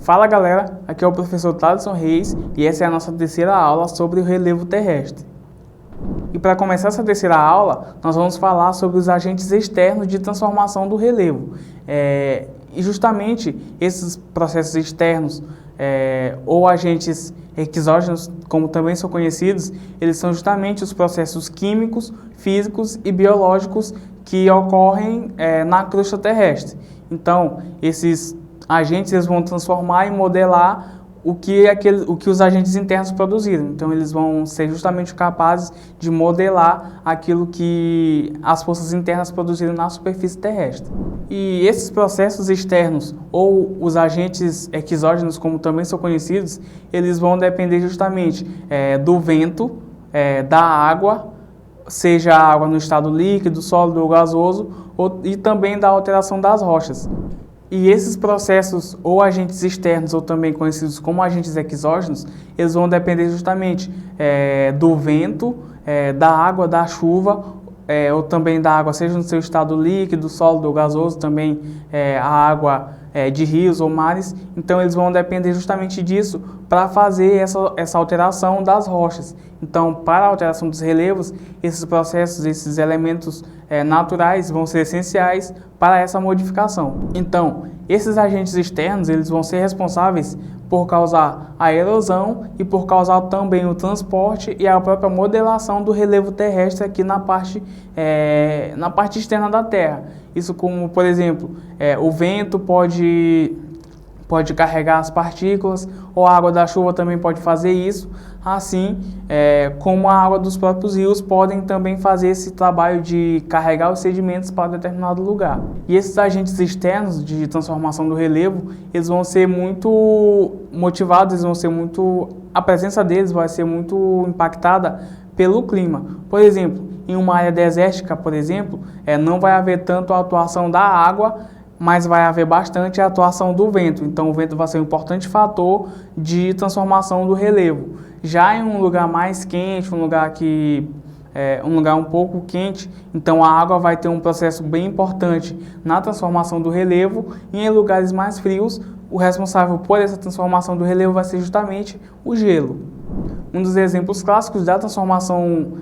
Fala galera, aqui é o professor Thaleson Reis e essa é a nossa terceira aula sobre o relevo terrestre. E para começar essa terceira aula, nós vamos falar sobre os agentes externos de transformação do relevo. E justamente esses processos externos ou agentes exógenos, como também são conhecidos, eles são justamente os processos químicos, físicos e biológicos que ocorrem na crosta terrestre. Então, esses agentes eles vão transformar e modelar o que os agentes internos produziram. Então, eles vão ser justamente capazes de modelar aquilo que as forças internas produziram na superfície terrestre. E esses processos externos, ou os agentes exógenos, como também são conhecidos, eles vão depender justamente do vento, da água, seja a água no estado líquido, sólido ou gasoso, e também da alteração das rochas. E esses processos, ou agentes externos, ou também conhecidos como agentes exógenos, eles vão depender justamente do vento, da água, da chuva, ou também da água, seja no seu estado líquido, sólido ou gasoso, também a água de rios ou mares. Então, eles vão depender justamente disso para fazer essa alteração das rochas. Então, para a alteração dos relevos, esses processos, esses elementos naturais vão ser essenciais para essa modificação. Então, esses agentes externos, eles vão ser responsáveis por causar a erosão e por causar também o transporte e a própria modelação do relevo terrestre aqui na parte externa da Terra. Isso como, por exemplo, o vento pode carregar as partículas, ou a água da chuva também pode fazer isso, assim como a água dos próprios rios podem também fazer esse trabalho de carregar os sedimentos para determinado lugar. E esses agentes externos de transformação do relevo, eles vão ser muito motivados, a presença deles vai ser muito impactada pelo clima. Por exemplo, em uma área desértica, por exemplo, não vai haver tanto a atuação da água, mas vai haver bastante a atuação do vento. Então, o vento vai ser um importante fator de transformação do relevo. Já em um lugar mais quente, um lugar um pouco quente, então a água vai ter um processo bem importante na transformação do relevo. E em lugares mais frios, o responsável por essa transformação do relevo vai ser justamente o gelo. Um dos exemplos clássicos da transformação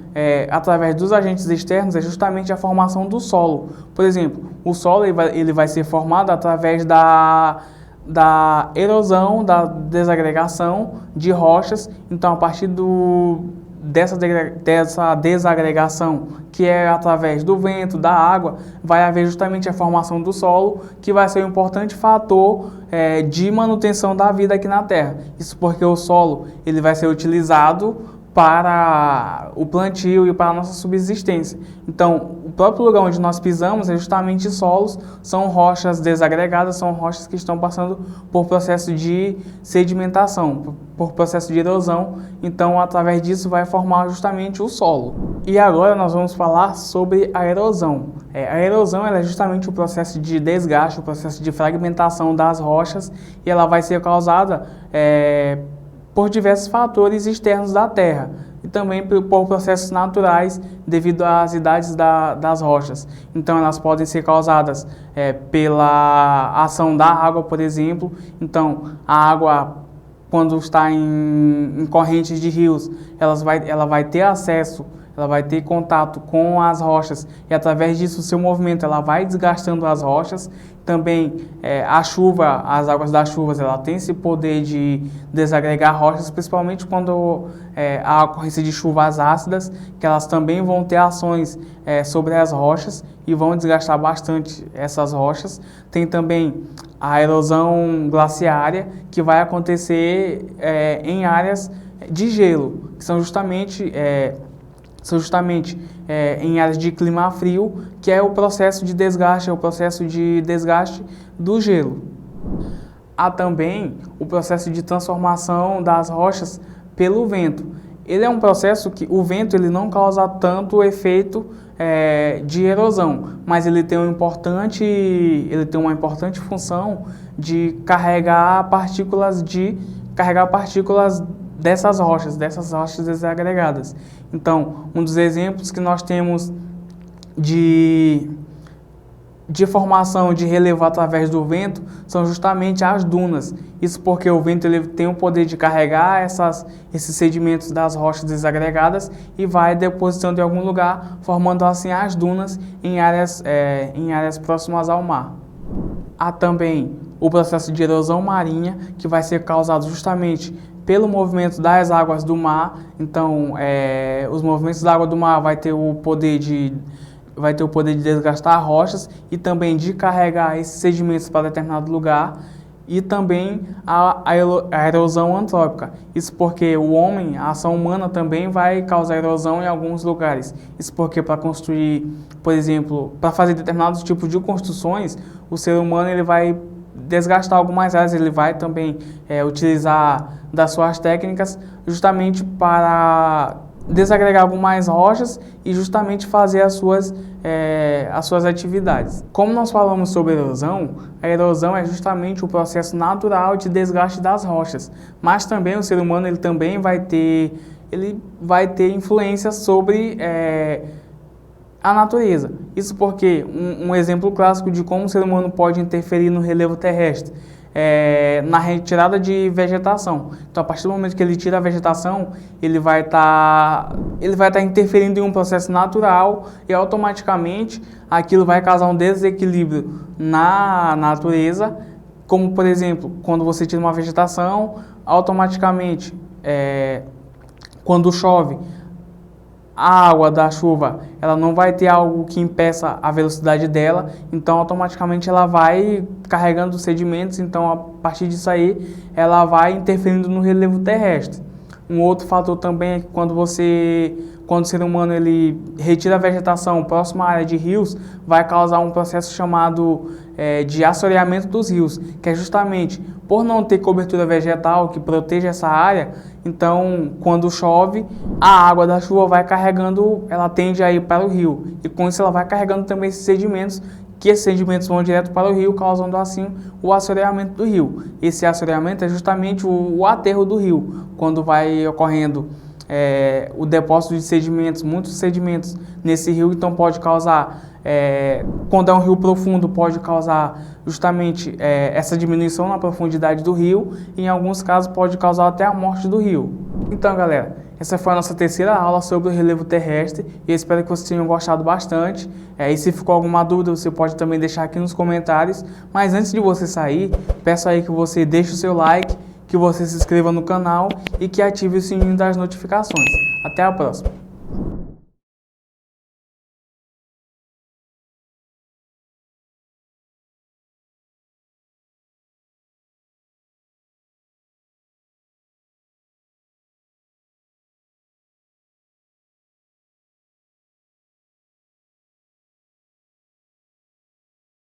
através dos agentes externos é justamente a formação do solo. Por exemplo, o solo ele vai ser formado através da erosão, da desagregação de rochas. Então, a partir dessa desagregação, que é através do vento, da água, vai haver justamente a formação do solo, que vai ser um importante fator de manutenção da vida aqui na Terra. Isso porque o solo ele vai ser utilizado para o plantio e para a nossa subsistência. Então, o próprio lugar onde nós pisamos é justamente solos, são rochas desagregadas, são rochas que estão passando por processo de sedimentação, por processo de erosão. Então, através disso vai formar justamente o solo. E agora nós vamos falar sobre a erosão. A erosão ela é justamente o processo de desgaste, o processo de fragmentação das rochas, e ela vai ser causada por diversos fatores externos da Terra e também por processos naturais devido às idades das rochas. Então, elas podem ser causadas pela ação da água, por exemplo. Então, a água, quando está em correntes de rios, ela vai ter acesso, ela vai ter contato com as rochas e através disso o seu movimento ela vai desgastando as rochas. Também a chuva, as águas das chuvas, ela tem esse poder de desagregar rochas, principalmente quando há ocorrência de chuvas ácidas, que elas também vão ter ações sobre as rochas e vão desgastar bastante essas rochas. Tem também a erosão glaciária, que vai acontecer em áreas de gelo, que são justamente em áreas de clima frio, que é o processo de desgaste, do gelo. Há também o processo de transformação das rochas pelo vento. Ele é um processo que o vento ele não causa tanto efeito de erosão, mas ele tem uma importante função de carregar partículas dessas rochas desagregadas. Então, um dos exemplos que nós temos de de formação de relevo através do vento são justamente as dunas. Isso porque o vento ele tem o poder de carregar esses sedimentos das rochas desagregadas e vai depositando em algum lugar, formando assim as dunas em áreas próximas ao mar. Há também o processo de erosão marinha, que vai ser causado justamente pelo movimento das águas do mar. Então, os movimentos da água do mar vai ter o poder de desgastar rochas e também de carregar esses sedimentos para determinado lugar, e também a erosão antrópica. Isso porque o homem, a ação humana também vai causar erosão em alguns lugares. Isso porque para construir, por exemplo, para fazer determinados tipos de construções, o ser humano ele vai desgastar algumas áreas, ele vai também utilizar das suas técnicas justamente para desagregar algumas rochas e justamente fazer as suas atividades. Como nós falamos sobre erosão, a erosão é justamente o processo natural de desgaste das rochas, mas também o ser humano ele também vai ter influência sobre a natureza. Isso porque um exemplo clássico de como o ser humano pode interferir no relevo terrestre na retirada de vegetação. Então, a partir do momento que ele tira a vegetação, ele vai estar interferindo em um processo natural e automaticamente aquilo vai causar um desequilíbrio na natureza, como por exemplo, quando você tira uma vegetação, automaticamente, quando chove, a água da chuva ela não vai ter algo que impeça a velocidade dela, então automaticamente ela vai carregando os sedimentos, então a partir disso aí ela vai interferindo no relevo terrestre. Um outro fator também é que quando o ser humano ele retira a vegetação próxima à área de rios, vai causar um processo chamado de assoreamento dos rios, que é justamente por não ter cobertura vegetal que proteja essa área. Então, quando chove, a água da chuva vai carregando, ela tende a ir para o rio, e com isso ela vai carregando também esses sedimentos, que esses sedimentos vão direto para o rio, causando assim o assoreamento do rio. Esse assoreamento é justamente o aterro do rio, quando vai ocorrendo o depósito de sedimentos, muitos sedimentos nesse rio, então pode causar, quando é um rio profundo, pode causar justamente essa diminuição na profundidade do rio, e em alguns casos pode causar até a morte do rio. Então, galera, essa foi a nossa terceira aula sobre o relevo terrestre e eu espero que vocês tenham gostado bastante. E se ficou alguma dúvida, você pode também deixar aqui nos comentários. Mas antes de você sair, peço aí que você deixe o seu like, que você se inscreva no canal e que ative o sininho das notificações. Até a próxima!